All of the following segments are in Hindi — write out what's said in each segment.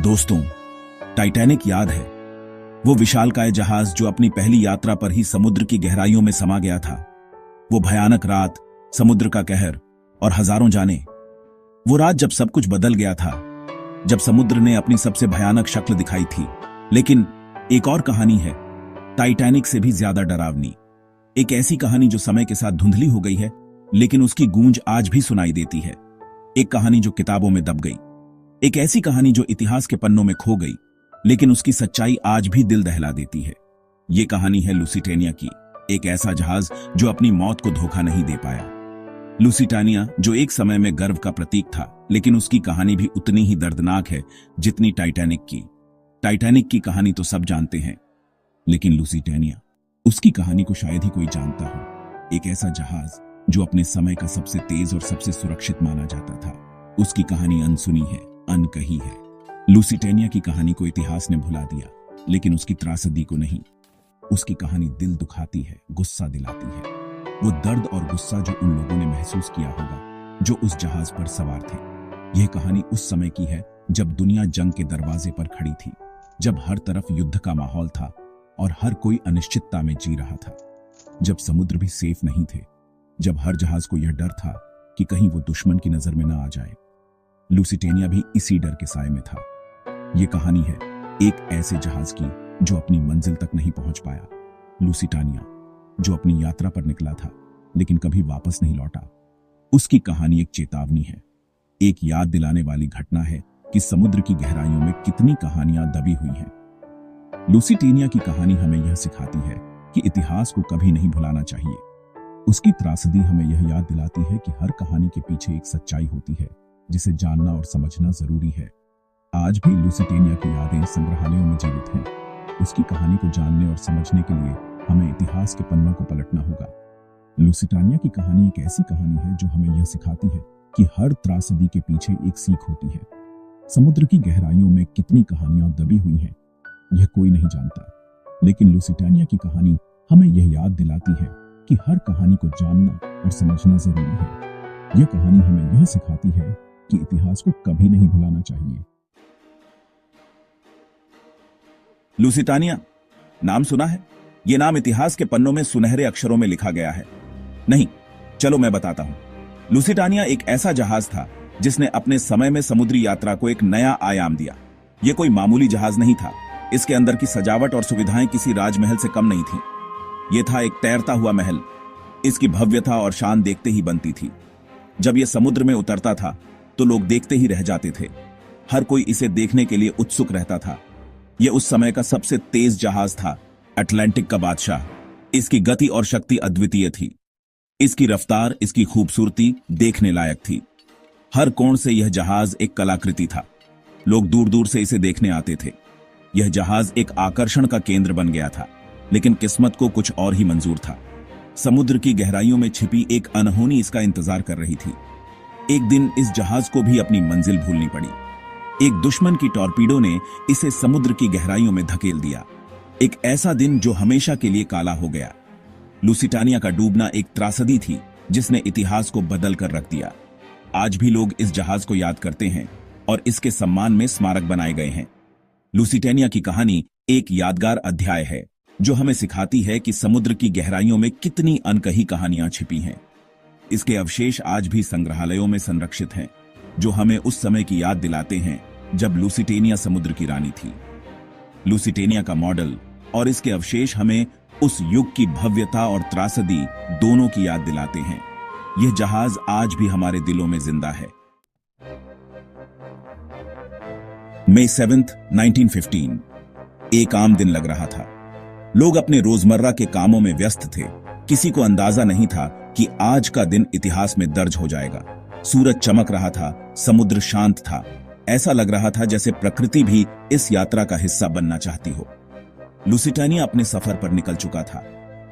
दोस्तों, टाइटैनिक याद है? वो विशालकाय जहाज जो अपनी पहली यात्रा पर ही समुद्र की गहराइयों में समा गया था। वो भयानक रात, समुद्र का कहर और हजारों जाने। वो रात जब सब कुछ बदल गया था, जब समुद्र ने अपनी सबसे भयानक शक्ल दिखाई थी। लेकिन एक और कहानी है, टाइटैनिक से भी ज्यादा डरावनी। एक ऐसी कहानी जो समय के साथ धुंधली हो गई है, लेकिन उसकी गूंज आज भी सुनाई देती है। एक कहानी जो किताबों में दब गई। एक ऐसी कहानी जो इतिहास के पन्नों में खो गई, लेकिन उसकी सच्चाई आज भी दिल दहला देती है। ये कहानी है लुसिटानिया की, एक ऐसा जहाज जो अपनी मौत को धोखा नहीं दे पाया। लुसिटानिया जो एक समय में गर्व का प्रतीक था, लेकिन उसकी कहानी भी उतनी ही दर्दनाक है जितनी टाइटैनिक की। टाइटैनिक की कहानी तो सब जानते हैं, लेकिन लुसिटानिया, उसकी कहानी को शायद ही कोई जानता हो। एक ऐसा जहाज जो अपने समय का सबसे तेज और सबसे सुरक्षित माना जाता था। उसकी कहानी अनसुनी है, अनकही है। लुसिटानिया की कहानी को इतिहास ने भुला दिया, लेकिन उसकी त्रासदी को नहीं। उसकी कहानी दिल दुखाती है, गुस्सा दिलाती है। वो दर्द और गुस्सा जो उन लोगों ने महसूस किया होगा जो उस जहाज पर सवार थे। यह कहानी उस समय की है जब दुनिया जंग के दरवाजे पर खड़ी थी, जब हर तरफ युद्ध का माहौल था और हर कोई अनिश्चितता में जी रहा था, जब समुद्र भी सेफ नहीं थे, जब हर जहाज को यह डर था कि कहीं वो दुश्मन की नजर में न आ जाए। लुसिटानिया भी इसी डर के साए में था। यह कहानी है एक ऐसे जहाज की जो अपनी मंजिल तक नहीं पहुंच पाया। लुसिटानिया जो अपनी यात्रा पर निकला था, लेकिन कभी वापस नहीं लौटा। उसकी कहानी एक चेतावनी है, एक याद दिलाने वाली घटना है कि समुद्र की गहराइयों में कितनी कहानियां दबी हुई हैं। लुसिटानिया की कहानी हमें यह सिखाती है कि इतिहास को कभी नहीं भुलाना चाहिए। उसकी त्रासदी हमें यह याद दिलाती है कि हर कहानी के पीछे एक सच्चाई होती है, जिसे जानना और समझना जरूरी है। आज भी लुसिटानिया की यादें संग्रहालयों में जीवित हैं। उसकी कहानी को जानने और समझने के लिए हमें इतिहास के पन्नों को पलटना होगा। लुसिटानिया की कहानी एक ऐसी कहानी है जो हमें यह सिखाती है कि हर त्रासदी के पीछे एक सीख होती है। समुद्र की गहराइयों में कितनी कहानियां दबी हुई हैं, यह कोई नहीं जानता, लेकिन लुसिटानिया की कहानी हमें यह याद दिलाती है कि हर कहानी को जानना और समझना जरूरी है। यह कहानी हमें यह सिखाती है कि इतिहास को कभी नहीं भुलाना चाहिए। लुसिटानिया नाम सुना है? यह नाम इतिहास के पन्नों में सुनहरे अक्षरों में लिखा गया है। नहीं, चलो मैं बताता हूं। लुसिटानिया एक ऐसा जहाज था जिसने अपने समय में समुद्री यात्रा को एक नया आयाम दिया। यह कोई मामूली जहाज नहीं था। इसके अंदर की सजावट और सुविधाएं किसी राजमहल से कम नहीं थी। यह था एक तैरता हुआ महल। इसकी भव्यता और शान देखते ही बनती थी। जब यह समुद्र में उतरता था तो लोग देखते ही रह जाते थे। हर कोई इसे देखने के लिए उत्सुक रहता था। यह उस समय का सबसे तेज जहाज था, अटलांटिक का बादशाह। इसकी गति और शक्ति अद्वितीय थी। इसकी रफ्तार, इसकी खूबसूरती देखने लायक थी। हर कोण से यह जहाज एक कलाकृति था। लोग दूर दूर से इसे देखने आते थे। यह जहाज एक आकर्षण का केंद्र बन गया था, लेकिन किस्मत को कुछ और ही मंजूर था। समुद्र की गहराइयों में छिपी एक अनहोनी इसका इंतजार कर रही थी। एक दिन इस जहाज को भी अपनी मंजिल भूलनी पड़ी। एक दुश्मन की टॉर्पीडो ने इसे समुद्र की गहराइयों में धकेल दिया। एक ऐसा दिन जो हमेशा के लिए काला हो गया। लुसिटानिया का डूबना एक त्रासदी थी जिसने इतिहास को बदल कर रख दिया। आज भी लोग इस जहाज को याद करते हैं और इसके सम्मान में स्मारक बनाए गए हैं। लुसिटानिया की कहानी एक यादगार अध्याय है जो हमें सिखाती है कि समुद्र की गहराइयों में कितनी अनकही कहानियां छिपी हैं। इसके अवशेष आज भी संग्रहालयों में संरक्षित हैं, जो हमें उस समय की याद दिलाते हैं जब लुसिटानिया समुद्र की रानी थी। लुसिटानिया का मॉडल और इसके अवशेष हमें उस युग की भव्यता और त्रासदी दोनों की याद दिलाते हैं। यह जहाज आज भी हमारे दिलों में जिंदा है। मई 7, 1915 एक आम दिन लग रहा था। लोग अपने रोजमर्रा के कामों में व्यस्त थे। किसी को अंदाजा नहीं था कि आज का दिन इतिहास में दर्ज हो जाएगा। सूरज चमक रहा था, समुद्र शांत था। ऐसा लग रहा था जैसे प्रकृति भी इस यात्रा का हिस्सा बनना चाहती हो। लुसिटानिया अपने सफर पर निकल चुका था।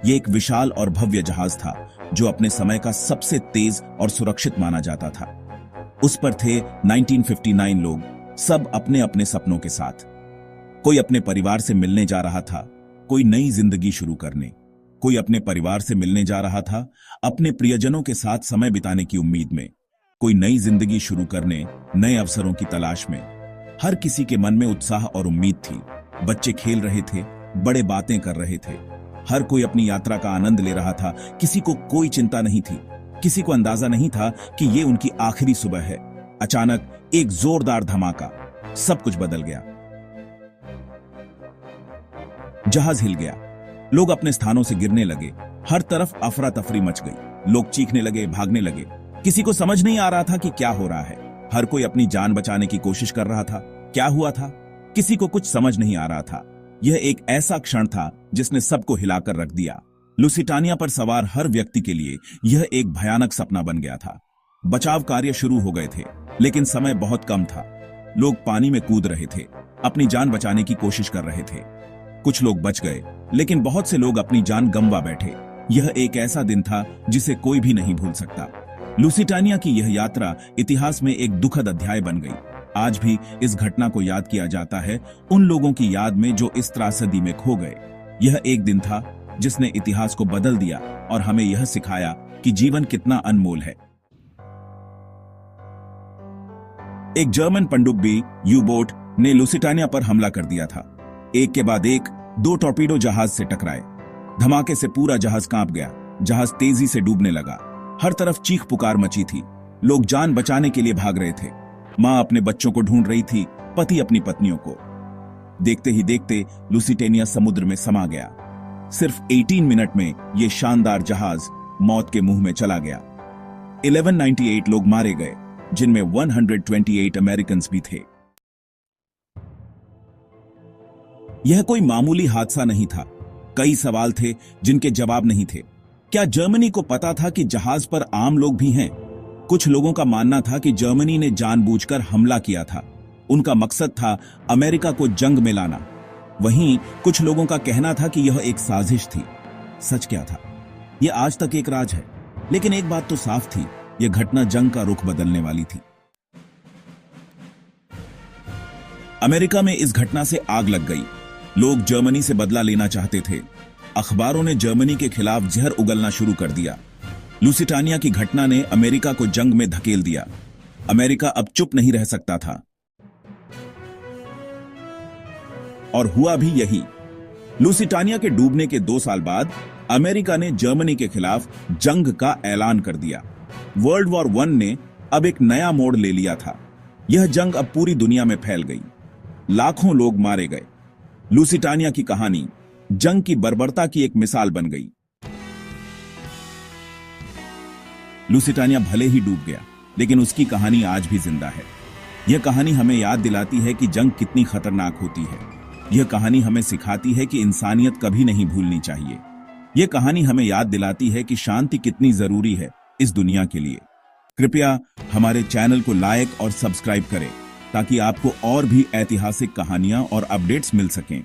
यह एक विशाल और भव्य जहाज था जो अपने समय का सबसे तेज और सुरक्षित माना जाता था। उस पर थे 1959 लोग, सब अपने अपने सपनों के साथ। कोई अपने परिवार से मिलने जा रहा था, कोई नई जिंदगी शुरू करने। कोई अपने परिवार से मिलने जा रहा था अपने प्रियजनों के साथ समय बिताने की उम्मीद में। कोई नई जिंदगी शुरू करने, नए अवसरों की तलाश में। हर किसी के मन में उत्साह और उम्मीद थी। बच्चे खेल रहे थे, बड़े बातें कर रहे थे, हर कोई अपनी यात्रा का आनंद ले रहा था। किसी को कोई चिंता नहीं थी, किसी को अंदाजा नहीं था कि ये उनकी आखिरी सुबह है। अचानक एक जोरदार धमाका, सब कुछ बदल गया। जहाज हिल गया, लोग अपने स्थानों से गिरने लगे, हर तरफ अफरा तफरी मच गई। लोग चीखने लगे, भागने लगे। किसी को समझ नहीं आ रहा था कि क्या हो रहा है। हर कोई अपनी जान बचाने की कोशिश कर रहा था। क्या हुआ था, किसी को कुछ समझ नहीं आ रहा था। यह एक ऐसा क्षण था जिसने सबको हिलाकर रख दिया। लुसिटानिया पर सवार हर व्यक्ति के लिए यह एक भयानक सपना बन गया था। बचाव कार्य शुरू हो गए थे, लेकिन समय बहुत कम था। लोग पानी में कूद रहे थे, अपनी जान बचाने की कोशिश कर रहे थे। कुछ लोग बच गए, लेकिन बहुत से लोग अपनी जान गंवा बैठे। यह एक ऐसा दिन था जिसे कोई भी नहीं भूल सकता। लुसिटानिया की यह यात्रा इतिहास में एक दुखद अध्याय बन गई। आज भी इस घटना को याद किया जाता है, उन लोगों की याद में जो इस त्रासदी में खो गए। यह एक दिन था जिसने इतिहास को बदल दिया और हमें यह सिखाया कि जीवन कितना अनमोल है। एक जर्मन पनडुब्बी यू बोट ने लुसिटानिया पर हमला कर दिया था। एक के बाद एक 2 टॉर्पीडो जहाज से टकराए। धमाके से पूरा जहाज कांप गया। जहाज तेजी से डूबने लगा। हर तरफ चीख पुकार मची थी। लोग जान बचाने के लिए भाग रहे थे। मां अपने बच्चों को ढूंढ रही थी, पति अपनी पत्नियों को। देखते ही देखते लुसिटानिया समुद्र में समा गया। सिर्फ 18 मिनट में यह शानदार जहाज मौत के मुंह में चला गया। 1198 लोग मारे गए, जिनमें 128 अमेरिकन भी थे। यह कोई मामूली हादसा नहीं था। कई सवाल थे जिनके जवाब नहीं थे। क्या जर्मनी को पता था कि जहाज पर आम लोग भी हैं? कुछ लोगों का मानना था कि जर्मनी ने जानबूझकर हमला किया था। उनका मकसद था अमेरिका को जंग में लाना। वहीं कुछ लोगों का कहना था कि यह एक साजिश थी। सच क्या था, यह आज तक एक राज है। लेकिन एक बात तो साफ थी, यह घटना जंग का रुख बदलने वाली थी। अमेरिका में इस घटना से आग लग गई। लोग जर्मनी से बदला लेना चाहते थे। अखबारों ने जर्मनी के खिलाफ जहर उगलना शुरू कर दिया। लुसिटानिया की घटना ने अमेरिका को जंग में धकेल दिया। अमेरिका अब चुप नहीं रह सकता था। और हुआ भी यही। लुसिटानिया के डूबने के 2 साल बाद अमेरिका ने जर्मनी के खिलाफ जंग का ऐलान कर दिया। वर्ल्ड वॉर 1 ने अब एक नया मोड़ ले लिया था। यह जंग अब पूरी दुनिया में फैल गई। लाखों लोग मारे गए। लुसिटानिया की कहानी जंग की बर्बरता की एक मिसाल बन गई। लुसिटानिया भले ही डूब गया, लेकिन उसकी कहानी आज भी जिंदा है। यह कहानी हमें याद दिलाती है कि जंग कितनी खतरनाक होती है। यह कहानी हमें सिखाती है कि इंसानियत कभी नहीं भूलनी चाहिए। यह कहानी हमें याद दिलाती है कि शांति कितनी जरूरी है इस दुनिया के लिए। कृपया हमारे चैनल को लाइक और सब्सक्राइब करें ताकि आपको और भी ऐतिहासिक कहानियां और अपडेट्स मिल सकें।